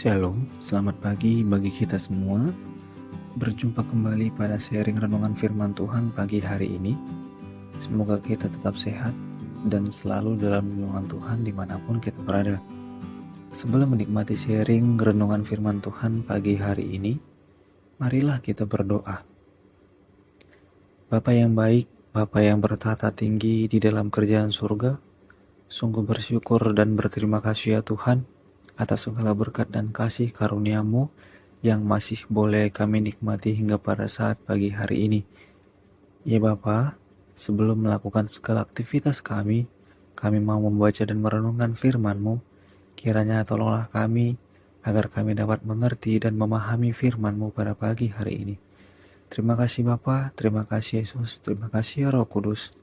Shalom, selamat pagi bagi kita semua. Berjumpa kembali pada sharing renungan firman Tuhan pagi hari ini. Semoga kita tetap sehat dan selalu dalam lindungan Tuhan dimanapun kita berada. Sebelum menikmati sharing renungan firman Tuhan pagi hari ini, marilah kita berdoa. Bapa yang baik, Bapa yang bertata tinggi di dalam kerajaan surga, sungguh bersyukur dan berterima kasih ya Tuhan atas segala berkat dan kasih karunia-Mu yang masih boleh kami nikmati hingga pada saat pagi hari ini. Ya Bapa, sebelum melakukan segala aktivitas kami mau membaca dan merenungkan firman-Mu. Kiranya tolonglah kami agar kami dapat mengerti dan memahami firman-Mu pada pagi hari ini. Terima kasih Bapa, terima kasih Yesus, terima kasih ya Roh Kudus.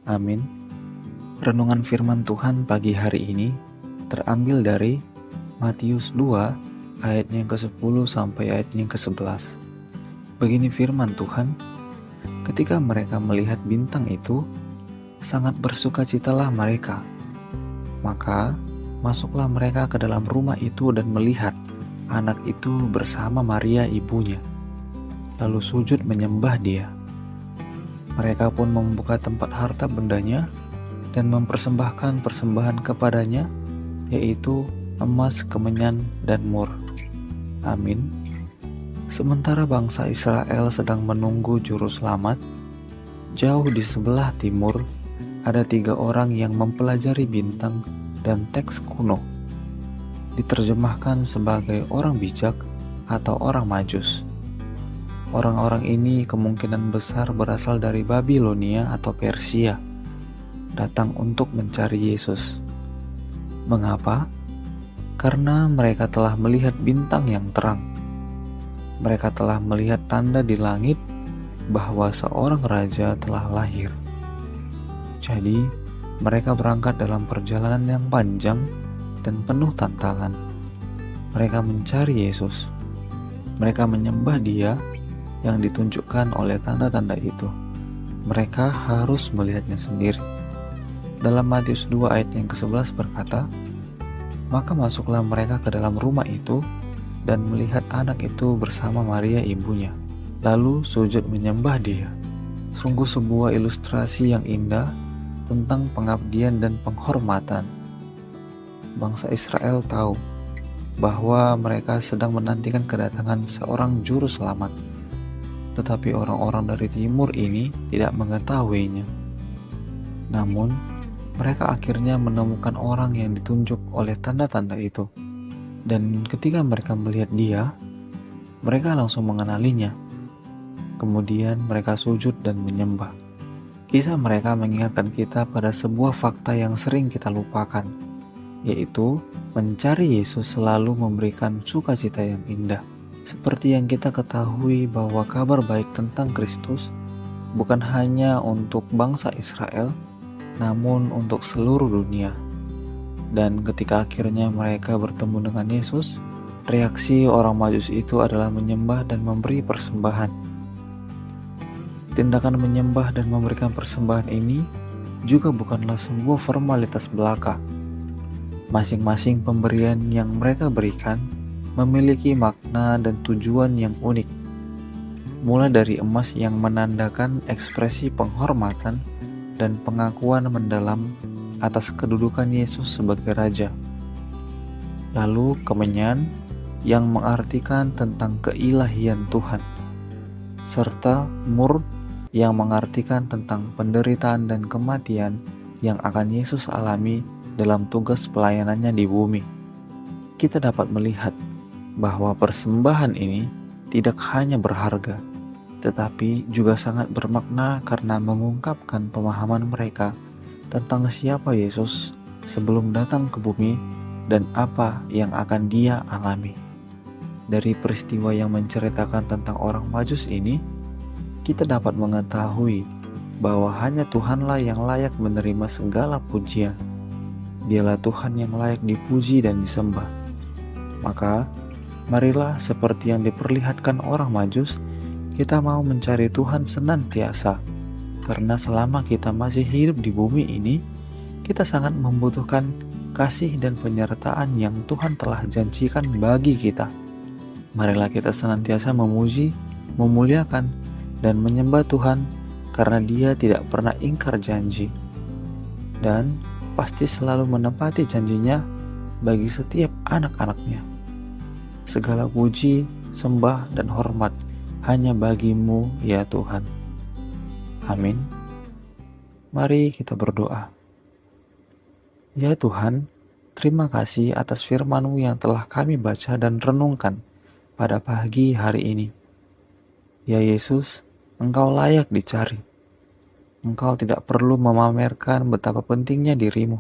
Amin. Renungan firman Tuhan pagi hari ini terambil dari Matius 2 ayatnya yang ke-10 sampai ayatnya yang ke-11. Begini firman Tuhan, ketika mereka melihat bintang itu, sangat bersukacitalah mereka. Maka masuklah mereka ke dalam rumah itu dan melihat anak itu bersama Maria ibunya. Lalu sujud menyembah dia. Mereka pun membuka tempat harta bendanya dan mempersembahkan persembahan kepadanya, yaitu emas, kemenyan, dan mur. Amin. Sementara bangsa Israel sedang menunggu juru selamat, jauh di sebelah timur ada 3 orang yang mempelajari bintang dan teks kuno. Diterjemahkan sebagai orang bijak atau orang Majus. Orang-orang ini kemungkinan besar berasal dari Babilonia atau Persia, datang untuk mencari Yesus. Mengapa? Karena mereka telah melihat bintang yang terang. Mereka telah melihat tanda di langit bahwa seorang raja telah lahir. Jadi, mereka berangkat dalam perjalanan yang panjang dan penuh tantangan. Mereka mencari Yesus. Mereka menyembah Dia yang ditunjukkan oleh tanda-tanda itu. Mereka harus melihatnya sendiri. Dalam Matius 2 ayat yang ke-11 berkata, maka masuklah mereka ke dalam rumah itu dan melihat anak itu bersama Maria ibunya. Lalu sujud menyembah dia. Sungguh sebuah ilustrasi yang indah tentang pengabdian dan penghormatan. Bangsa Israel tahu bahwa mereka sedang menantikan kedatangan seorang juru selamat. Tetapi orang-orang dari timur ini tidak mengetahuinya. Namun, mereka akhirnya menemukan orang yang ditunjuk oleh tanda-tanda itu. Dan ketika mereka melihat dia, mereka langsung mengenalinya. Kemudian mereka sujud dan menyembah. Kisah mereka mengingatkan kita pada sebuah fakta yang sering kita lupakan, yaitu mencari Yesus selalu memberikan sukacita yang indah. Seperti yang kita ketahui bahwa kabar baik tentang Kristus bukan hanya untuk bangsa Israel, namun untuk seluruh dunia. Dan ketika akhirnya mereka bertemu dengan Yesus, reaksi orang Majus itu adalah menyembah dan memberi persembahan. Tindakan menyembah dan memberikan persembahan ini juga bukanlah sebuah formalitas belaka. Masing-masing pemberian yang mereka berikan memiliki makna dan tujuan yang unik. Mulai dari emas yang menandakan ekspresi penghormatan dan pengakuan mendalam atas kedudukan Yesus sebagai Raja. Lalu kemenyan yang mengartikan tentang keilahian Tuhan, serta mur yang mengartikan tentang penderitaan dan kematian yang akan Yesus alami dalam tugas pelayanannya di bumi. Kita dapat melihat bahwa persembahan ini tidak hanya berharga, tetapi juga sangat bermakna karena mengungkapkan pemahaman mereka tentang siapa Yesus sebelum datang ke bumi dan apa yang akan Dia alami. Dari peristiwa yang menceritakan tentang orang Majus ini, kita dapat mengetahui bahwa hanya Tuhanlah yang layak menerima segala pujian. Dialah Tuhan yang layak dipuji dan disembah. Maka, marilah seperti yang diperlihatkan orang Majus, kita mau mencari Tuhan senantiasa, karena selama kita masih hidup di bumi ini, kita sangat membutuhkan kasih dan penyertaan yang Tuhan telah janjikan bagi kita. Marilah kita senantiasa memuji, memuliakan, dan menyembah Tuhan karena Dia tidak pernah ingkar janji dan pasti selalu menepati janjinya bagi setiap anak-anaknya. Segala puji, sembah, dan hormat hanya bagi-Mu ya Tuhan. Amin. Mari kita berdoa. Ya Tuhan, terima kasih atas firman-Mu yang telah kami baca dan renungkan pada pagi hari ini. Ya Yesus, Engkau layak dicari. Engkau tidak perlu memamerkan betapa pentingnya diri-Mu.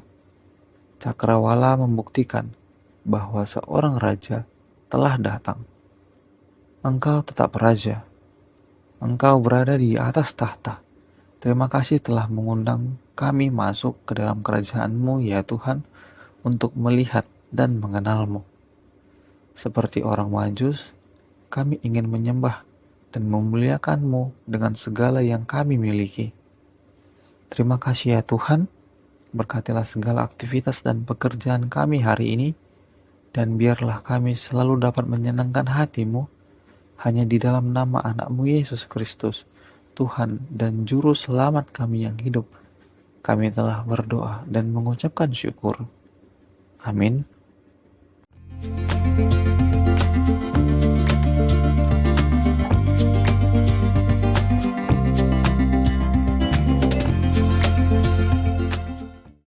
Cakrawala membuktikan bahwa seorang raja telah datang. Engkau tetap raja. Engkau berada di atas tahta. Terima kasih telah mengundang kami masuk ke dalam kerajaan-Mu ya Tuhan untuk melihat dan mengenal-Mu. Seperti orang Majus, kami ingin menyembah dan memuliakan-Mu dengan segala yang kami miliki. Terima kasih ya Tuhan, berkatilah segala aktivitas dan pekerjaan kami hari ini, dan biarlah kami selalu dapat menyenangkan hati-Mu, hanya di dalam nama anak-Mu Yesus Kristus, Tuhan dan Juru Selamat kami yang hidup. Kami telah berdoa dan mengucapkan syukur. Amin.